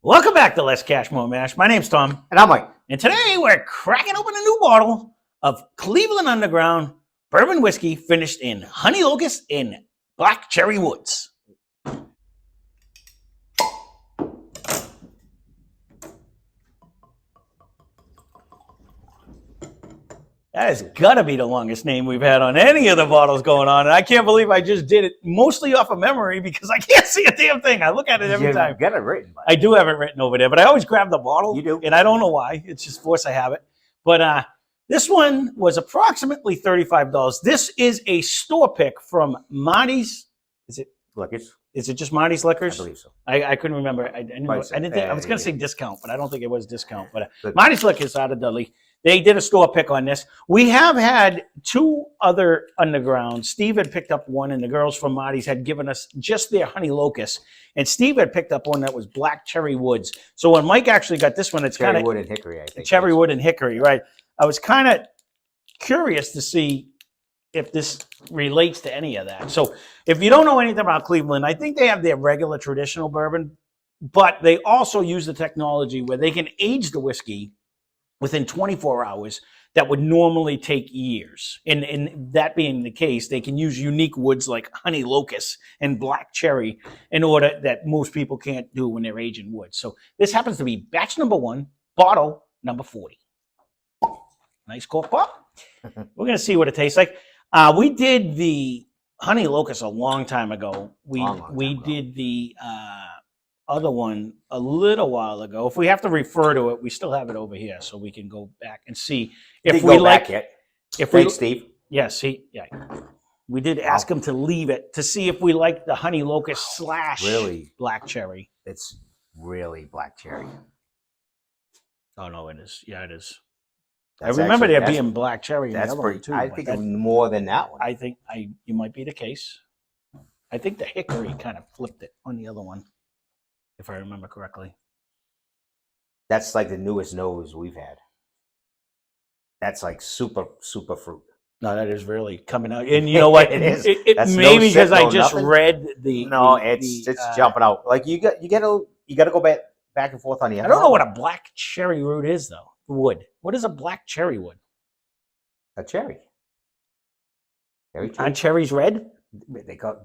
Welcome back to Less Cash, More Mash. My name's Tom. And I'm like, And today we're cracking open a new bottle of Cleveland Underground bourbon whiskey finished in honey locust in black cherry woods. That has got to be the longest name we've had on any of the bottles going on. And I can't believe I just did it mostly off of memory because I can't see a damn thing. I look at it every time. You got it written. I do have it written over there, but I always grab the bottle. You do. And I don't know why. It's just force I have it. But this one was approximately $35. This is a store pick from Marty's. Is it Locust? Is it just Marty's Liquors? I believe so. I couldn't remember. I didn't think, I was going to say discount, but I don't think it was discount. But Marty's Liquors out of Dudley. They did a store pick on this. We have had two other undergrounds. Steve had picked up one, and the girls from Marty's had given us just their honey locust. And Steve had picked up one that was black cherry woods. So when Mike actually got this one, it's kind of cherry wood and hickory, I think. Cherry wood and hickory, right? I was kind of curious to see if this relates to any of that. So if you don't know anything about Cleveland, I think they have their regular traditional bourbon, but they also use the technology where they can age the whiskey within 24 hours that would normally take years. And that being the case, they can use unique woods like honey locust and black cherry in order that most people can't do when they're aging wood. So this happens to be batch number 1, bottle number 40. Nice cork pop. We're going to see what it tastes like. We did the honey locust a long time ago. We did the other one a little while ago. If we have to refer to it, we still have it over here, so we can go back and see if we like it. Thanks, Steve. Yes, we did ask him to leave it to see if we like the honey locust / really black cherry. It's really black cherry. Oh no, it is. Yeah, it is. That's I remember actually, there being black cherry in the that's other pretty. one too. I think more than that one. I think you might be the case. I think the hickory kind of flipped it on the other one, if I remember correctly. That's like the newest nose we've had. That's like super fruit. No, that is really coming out. And you know what? It is. It maybe because I just read the. No, it's jumping out. Like you got to go back and forth on the. I don't know what a black cherry root is though. Wood. What is a black cherry wood? A cherry. Aren't cherries red?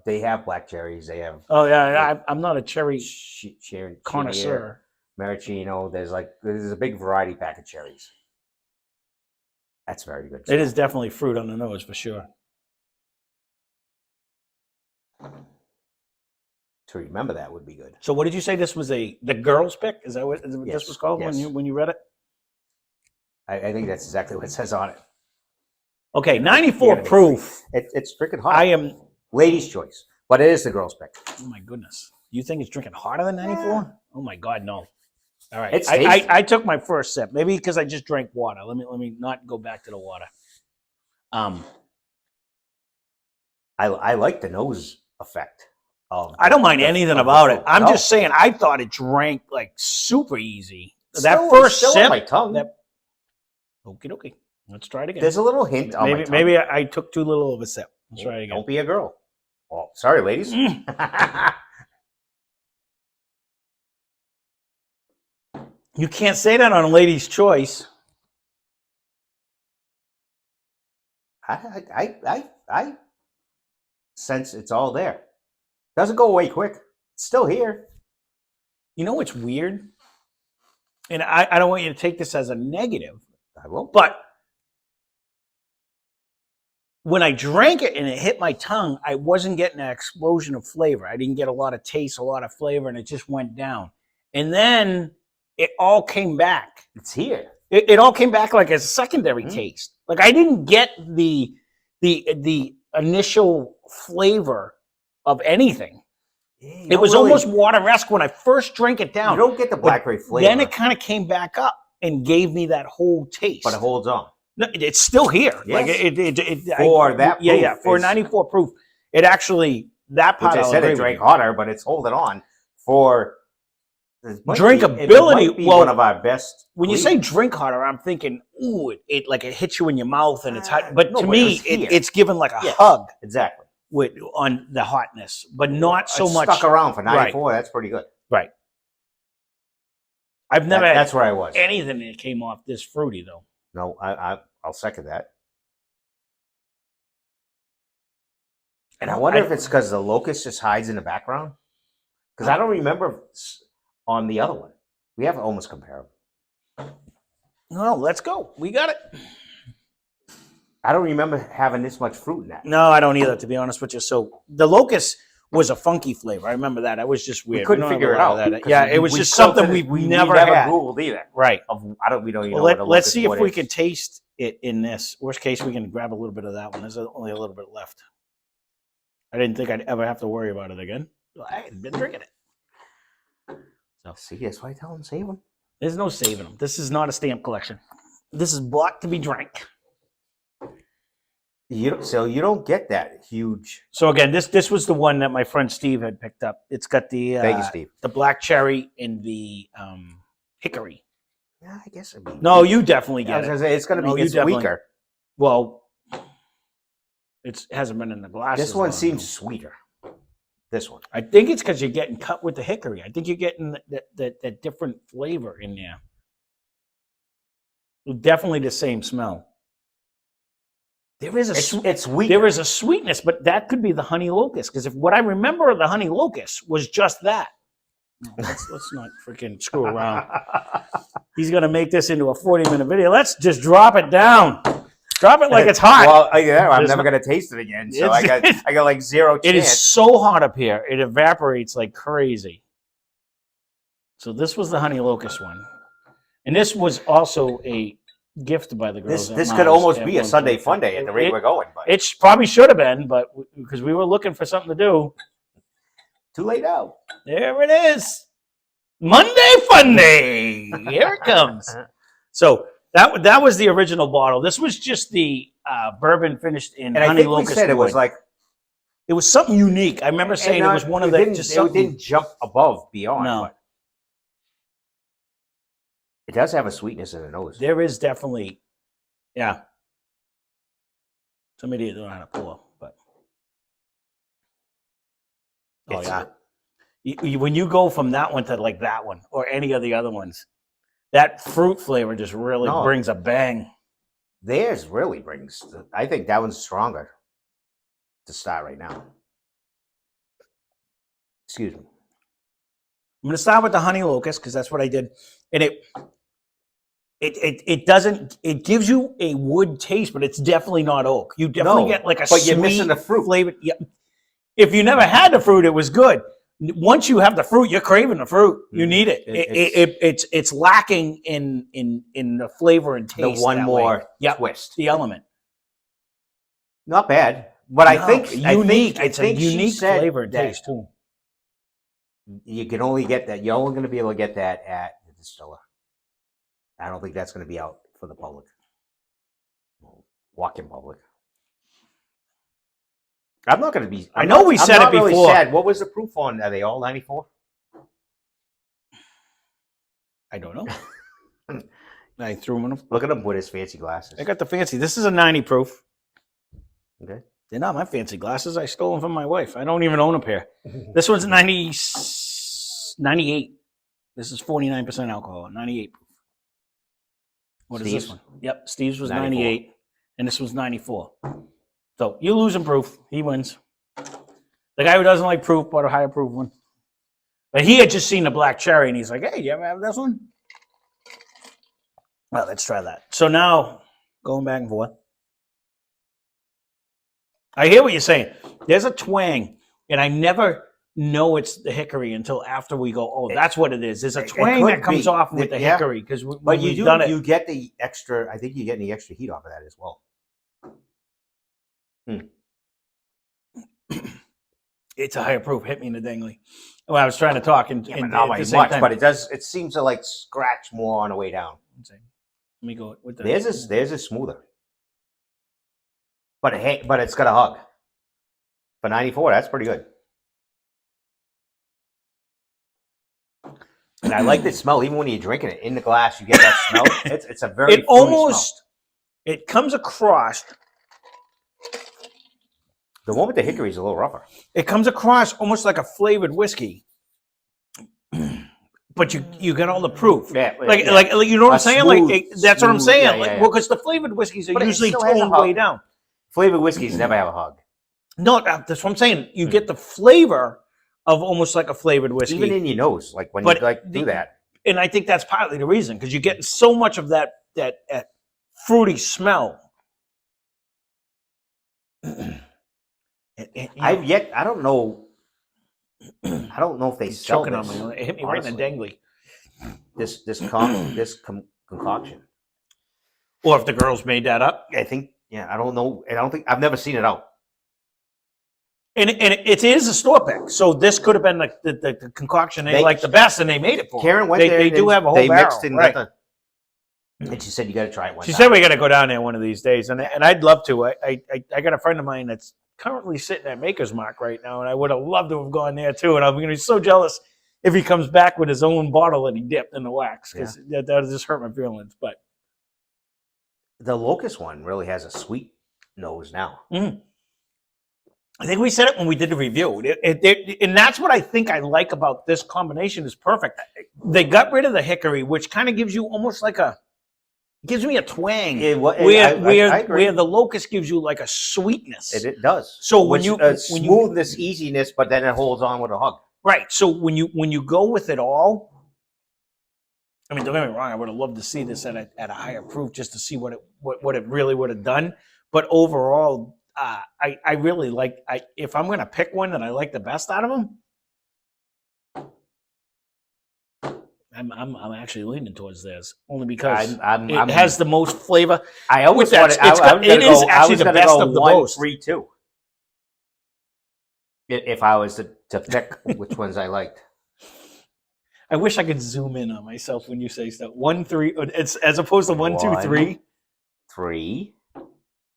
They have black cherries. They have. Oh yeah, I'm not a cherry connoisseur. Maraschino. There's a big variety pack of cherries. That's very good. It is definitely fruit on the nose for sure. To remember that would be good. So what did you say? This was the girls' pick? Is that what Yes. this was called when you read it? I think that's exactly what it says on it. Okay, 94 proof. It's freaking hot. I am ladies' choice, but it is the girls' pick. Oh my goodness! You think it's drinking hotter than 94? Yeah. Oh my God, no! All right, it's I took my first sip. Maybe because I just drank water. Let me not go back to the water. I like the nose effect. I don't mind anything about it. I'm just saying I thought it drank like super easy. That first sip, on my tongue. Okie dokie. Let's try it again. There's a little hint on my tongue. Maybe I took too little of a sip. Let's try it again. Don't be a girl. Well, sorry, ladies. You can't say that on a lady's choice. I sense it's all there. Doesn't go away quick. It's still here. You know what's weird? And I don't want you to take this as a negative. I won't. But when I drank it and it hit my tongue, I wasn't getting an explosion of flavor. I didn't get a lot of taste, a lot of flavor, and it just went down. And then it all came back. It's here. It all came back like as a secondary taste. Like I didn't get the initial flavor of anything. It was really almost water-esque when I first drank it down. You don't get the blackberry flavor. Then it kind of came back up and gave me that whole taste. But it holds on. No, it's still here. Yes. Like for 94 proof, it actually that part. Which I said it drank hotter, but it's holding on for drinkability. It might be one of our best. When you say drink hotter, I'm thinking, ooh, it hits you in your mouth and it's hot. But to me, it's given like a hug. Exactly. On the hotness, but not so much. Stuck around for 94. Right. That's pretty good. Right. I've never had That's where I was. anything that came off this fruity though. No, I'll second that. And I wonder if it's because the locust just hides in the background. Because I don't remember on the other one. We have almost comparable. No, let's go. We got it. I don't remember having this much fruit in that. No, I don't either, to be honest with you. So the locust was a funky flavor. I remember that. It was just weird. We couldn't figure it out. Yeah, it was just something we've never had. Googled either. Right. We don't even know Well, what let's see if we can taste it in this. Worst case, we can grab a little bit of that one. There's only a little bit left. I didn't think I'd ever have to worry about it again. I had been drinking it. So see, that's why I tell them save them. There's no saving them. This is not a stamp collection. This is bought to be drank. So you don't get that huge. So again, this was the one that my friend Steve had picked up. It's got the Thank you, Steve. The black cherry and the hickory. Yeah, I guess. No, you definitely get it. It's going to be weaker. Well, it hasn't been in the glasses. This one seems sweeter. This one. I think it's because you're getting cut with the hickory. I think you're getting that different flavor in there. Definitely the same smell. There is it's weak. There is a sweetness, but that could be the honey locust. Because if what I remember of the honey locust was just that. No, let's not freaking screw around. He's gonna make this into a 40-minute video. Let's just drop it down. Drop it like it's hot. Well, I'm never gonna taste it again. So I got like zero chance. It is so hot up here. It evaporates like crazy. So this was the honey locust one, and this was also a gift by the girls. This could almost be a Sunday fun day at the rate we're going. But it probably should have been, but because we were looking for something to do. Too late now. There it is. Monday Fun Day. Here it comes. So that was the original bottle. This was just the bourbon finished in honey locust. We said it was like it was something unique. I remember saying it was one of the it didn't jump above beyond. No. But it does have a sweetness in the nose. There is definitely, yeah. Somebody didn't know how to pour, but when you go from that one to like that one or any of the other ones, that fruit flavor just really brings a bang. Theirs really brings. I think that one's stronger to start right now. Excuse me. I'm going to start with the honey locust because that's what I did, and it doesn't. It gives you a wood taste, but it's definitely not oak. You definitely get like a but sweet you're missing the fruit flavor. Yeah. If you never had the fruit, it was good. Once you have the fruit, you're craving the fruit. You need it. It's lacking in the flavor and taste. The one more twist. The element. Not bad, but I think unique. It's a unique flavor and taste too. You can only get that. You're only going to be able to get that at the distiller. I don't think that's going to be out for the public. Walk-in public. I'm not going to be. I know we said it before. Really sad. What was the proof on? Are they all 94? I don't know. I threw them in. Look at him with his fancy glasses. I got the fancy. This is a 90 proof. Okay. They're not my fancy glasses. I stole them from my wife. I don't even own a pair. This one's 98. This is 49% alcohol. 98 proof. What is this one? Yep. Steve's was 98, and this was 94. So you lose in proof. He wins. The guy who doesn't like proof bought a higher proof one. But he had just seen the black cherry, and he's like, hey, you ever have this one? Well, let's try that. So now, going back and forth. I hear what you're saying. There's a twang, and I never know it's the hickory until after we go, oh, that's what it is. There's a twang that comes off with the hickory. But you get the extra, I think you get the extra heat off of that as well. It's a higher proof. Hit me in the dingly. Well, I was trying to talk and not by much, but it does. It seems to like scratch more on the way down. Let me go with the. There's a smoother, but it's got a hug. For 94, that's pretty good. And I like the smell. Even when you're drinking it in the glass, you get that smell. It's a very. It almost. Smell. It comes across. The one with the hickory is a little rougher. It comes across almost like a flavored whiskey. but you got all the proof. Yeah, Like yeah. you know what I'm saying? Smooth, That's what I'm smooth, saying. yeah, Like, yeah, yeah. well, because the flavored whiskeys are But it usually still has a toned hug. way down. Flavored whiskeys never have a hug. No, that's what I'm saying. You get the flavor of almost like a flavored whiskey, Even in your nose, like when but you like do that. And I think that's partly the reason because you're getting so much of that fruity smell. I don't know. I don't know if they sell Choking this. on me. It hit me right in the dangly. This concoction. Or if the girls made that up. I think. Yeah, I don't know. I don't think I've never seen it out. And it is a store pick, so this could have been the concoction they like the best, and they made it for. Karen went there. They do have a whole they barrel, mixed and right? And she said you got to try it one She time. said we got to go down there one of these days, and I'd love to. I got a friend of mine that's currently sitting at Maker's Mark right now, and I would have loved to have gone there too. And I'm going to be so jealous if he comes back with his own bottle that he dipped in the wax because that just hurt my feelings. But the Locust one really has a sweet nose now. Mm. I think we said it when we did the review. And that's what I think I like about this combination is perfect. They got rid of the hickory, which kind of gives you almost like gives me a twang. Where the Locust gives you like a sweetness. It does. So when smoothness, easiness, but then it holds on with a hug. Right. So when you go with it all, I mean, don't get me wrong, I would have loved to see this at a higher proof just to see what it really would have done. But overall, I really like. If I'm going to pick one that I like the best out of them, I'm actually leaning towards this only because it has the most flavor. I always wanted. It is actually the best of the most. 3-2. If I was to pick which ones I liked. I wish I could zoom in on myself when you say stuff. 1-3. It's as opposed to 1-2-3. 3,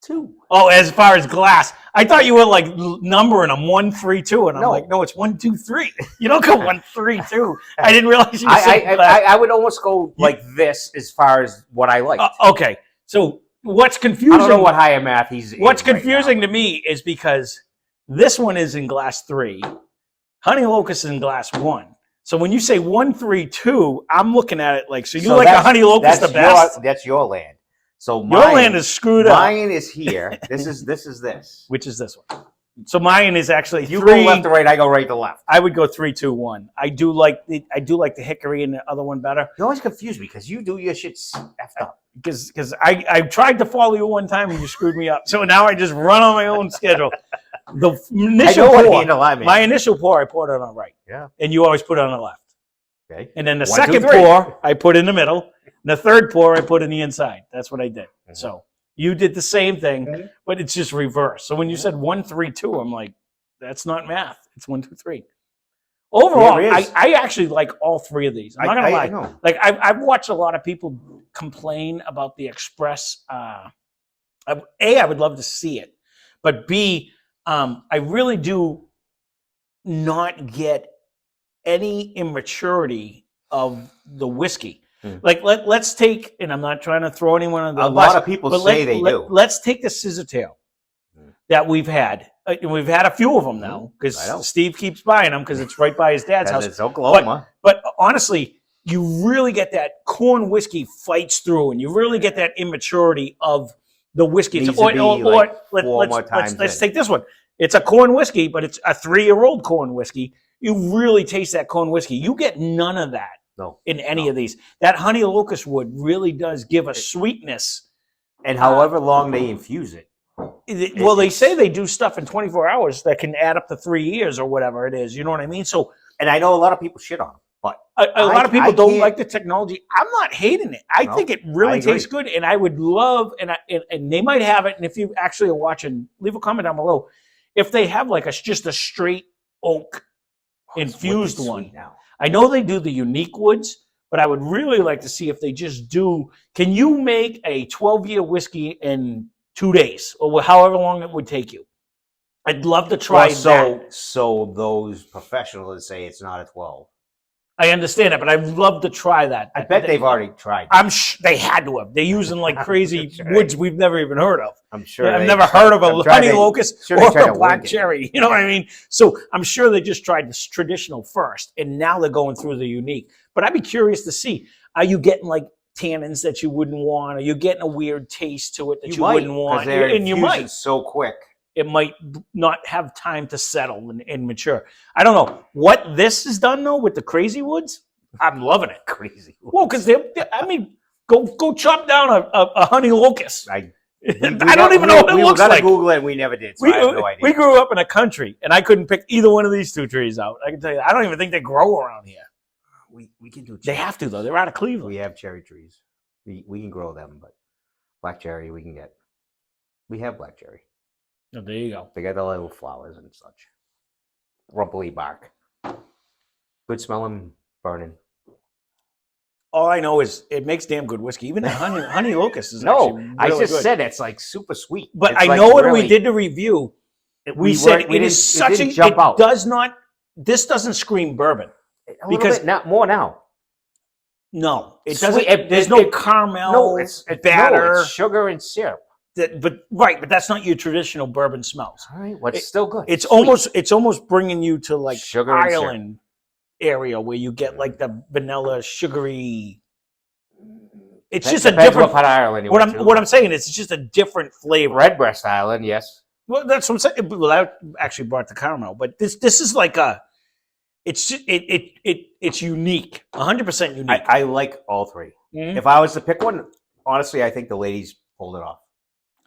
2. Oh, as far as glass, I thought you were like numbering them 1-3-2, and I'm like, no, it's 1-2-3. You don't go 1-3-2. I didn't realize you said glass. I would almost go like this as far as what I like. Okay, so what's confusing? I don't know what higher math he's. What's confusing to me is because this one is in glass 3, Honey Locust is in glass 1. So when you say 1-3-2, I'm looking at it like so like a Honey Locust the best. That's your land. So your land is screwed up. Mine is here. This is this. Which is this one. So mine is actually you go left to right. I go right to left. I would go 3-2-1. I do like the hickory and the other one better. You always confuse me because you do your shit effed up. Because I tried to follow you one time and you screwed me up. So now I just run on my own schedule. The initial pour, my initial pour, I poured it on the right. Yeah. And you always put it on the left. Okay. And then the second pour, I put in the middle. And the third pour, I put in the inside. That's what I did. Mm-hmm. So you did the same thing, but it's just reversed. So when you said 1-3-2, I'm like, that's not math. It's 1-2-3. Overall, I actually like all three of these. I'm not gonna lie. Know. Like I've watched a lot of people complain about the Express. A, I would love to see it, but B, I really do not get any immaturity of the whiskey. Like let's take, and I'm not trying to throw anyone on the bus. A lot of people say they do. Let's take the Scissortail that we've had. We've had a few of them now because Steve keeps buying them because it's right by his dad's house. It's Oklahoma. But honestly, you really get that corn whiskey fights through, and you really get that immaturity of the whiskey. Let's take this one. It's a corn whiskey, but it's a 3-year-old corn whiskey. You really taste that corn whiskey. You get none of that in any of these. That Honey Locust wood really does give a sweetness. And however long they infuse it. They say they do stuff in 24 hours that can add up to 3 years or whatever it is. You know what I mean? So, and I know a lot of people shit on them, but a lot of people don't like the technology. I'm not hating it. I think it really tastes good, and I would love, and they might have it. And if you actually are watching, leave a comment down below. If they have like just a straight oak infused one. Now. I know they do the unique woods, but I would really like to see if they just do. Can you make a 12-year whiskey in 2 days or however long it would take you? I'd love to try that. So those professionals say it's not a 12. I understand it, but I'd love to try that. I bet they've already tried. They had to have. They're using like crazy woods we've never even heard of. I'm sure. I've never heard of a honey locust or a black cherry. You know what I mean? So I'm sure they just tried this traditional first, and now they're going through the unique. But I'd be curious to see, are you getting like tannins that you wouldn't want? Are you getting a weird taste to it that you wouldn't want? Because they're And you might. infusing so quick. It might not have time to settle and mature. I don't know what this is done though with the crazy woods. I'm loving it. Crazy. Well, because I mean, go chop down a honey locust. I don't even know what it looks like. We were gonna Google it, and we never did. So I have no idea. We grew up in a country, and I couldn't pick either one of these two trees out. I can tell you, I don't even think they grow around here. We can do. They have to though. They're out of Cleveland. We have cherry trees. We can grow them, but black cherry we can get. We have black cherry. Oh, there you go. They got the little flowers and such. Rumply bark. Good smelling, burning. All I know is it makes damn good whiskey. Even the honey locust is no. Really I just good. said it's like super sweet. But it's I like know when really, we did the review, we said it is such a. It does not. This doesn't scream bourbon because not more now. No, it doesn't. There's no caramel. No, it's batter. No, it's sugar and syrup. But that's not your traditional bourbon smells. All right, well, it's still good. It's almost bringing you to like sugar Ireland area where you get like the vanilla sugary. It's just a different part of Ireland. What I'm saying is it's just a different flavor. Redbreast Island, yes. Well, that's what I'm saying. Well, I actually brought the caramel, but this is like a. It's unique, 100% unique. I like all three. Mm-hmm. If I was to pick one, honestly, I think the ladies pulled it off.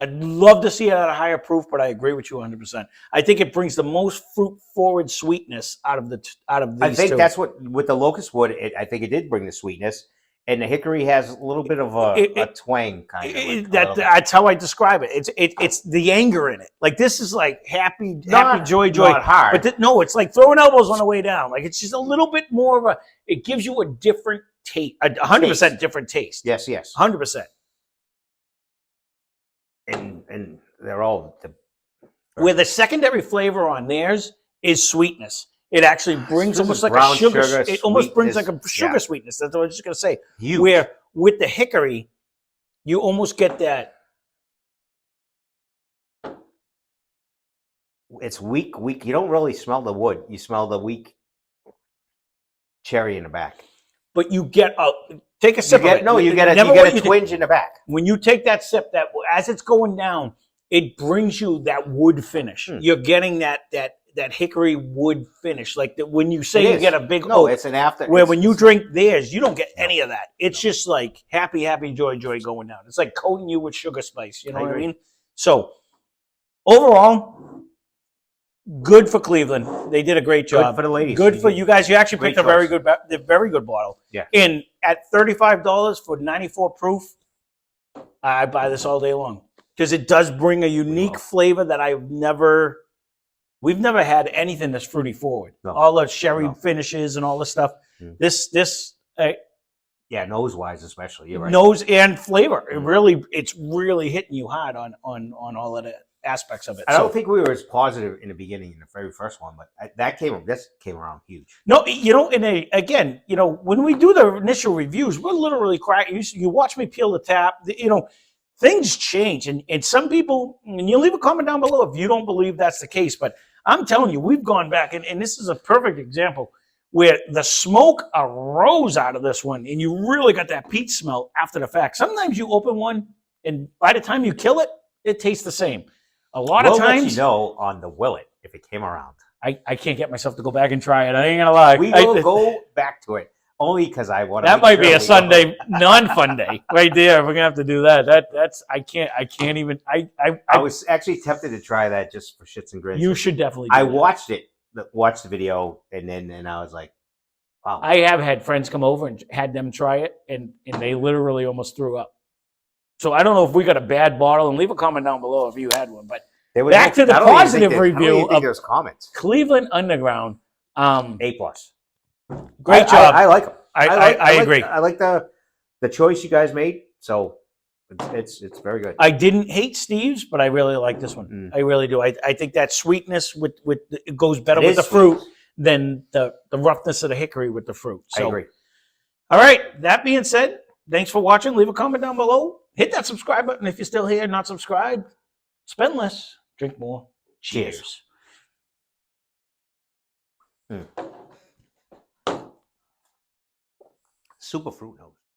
I'd love to see it at a higher proof, but I agree with you 100%. I think it brings the most fruit-forward sweetness out of these I think that's what with the locust wood. I think it did bring the sweetness, and the hickory has a little bit of a twang kind of. That's how I describe it. It's the anger in it. Like this is like happy, joy. Not hard. But no, it's like throwing elbows on the way down. Like it's just a little bit more of a. It gives you a different taste, 100% different taste. Yes, 100%. And they're all where the secondary flavor on theirs is sweetness. It actually brings almost like a sugar. It almost brings like a sugar sweetness. That's what I was just gonna say. Huge. Where with the hickory, you almost get that. It's weak. You don't really smell the wood. You smell the weak cherry in the back. But you get take a sip of it. No, you get a twinge in the back. When you take that sip, that as it's going down, it brings you that wood finish. You're getting that hickory wood finish. Like when you say you get a big oak, it's an after. Where when you drink theirs, you don't get any of that. It's just like happy, joy going down. It's like coating you with sugar spice. You know what I mean? So overall, good for Cleveland. They did a great job. Good for the ladies. Good for you guys. You actually picked a very good bottle. Yeah. And at $35 for 94 proof, I buy this all day long because it does bring a unique flavor that we've never had anything that's fruity forward. No. All the sherry finishes and all this stuff. Nose wise especially. You're right. Nose and flavor. It's really hitting you hard on all of that. Aspects of it. I don't think we were as positive in the beginning in the very first one, but this came around huge. No, again, when we do the initial reviews, we're literally cracking. You watch me peel the tap. Things change, and some people. And you leave a comment down below if you don't believe that's the case. But I'm telling you, we've gone back, and this is a perfect example where the smoke arose out of this one, and you really got that peat smell after the fact. Sometimes you open one, and by the time you kill it, it tastes the same. A lot of times, on the Willet if it came around. I can't get myself to go back and try it. I ain't gonna lie. We will go back to it only because I want to. That might be a Sunday non-fun day right there. We're gonna have to do that. I can't even. I was actually tempted to try that just for shits and grins. You should definitely. Watched the video, and I was like, wow. I have had friends come over and had them try it, and they literally almost threw up. So I don't know if we got a bad bottle, and leave a comment down below if you had one. But back to the positive review of those comments. Cleveland Underground. A+. Great job. I like them. I agree. I like the choice you guys made. So it's very good. I didn't hate Steve's, but I really like this one. I really do. I think that sweetness it goes better with the fruit than the roughness of the hickory with the fruit. So, I agree. All right. That being said, thanks for watching. Leave a comment down below. Hit that subscribe button if you're still here, not subscribed. Spend less, drink more. Cheers. Super fruit nose.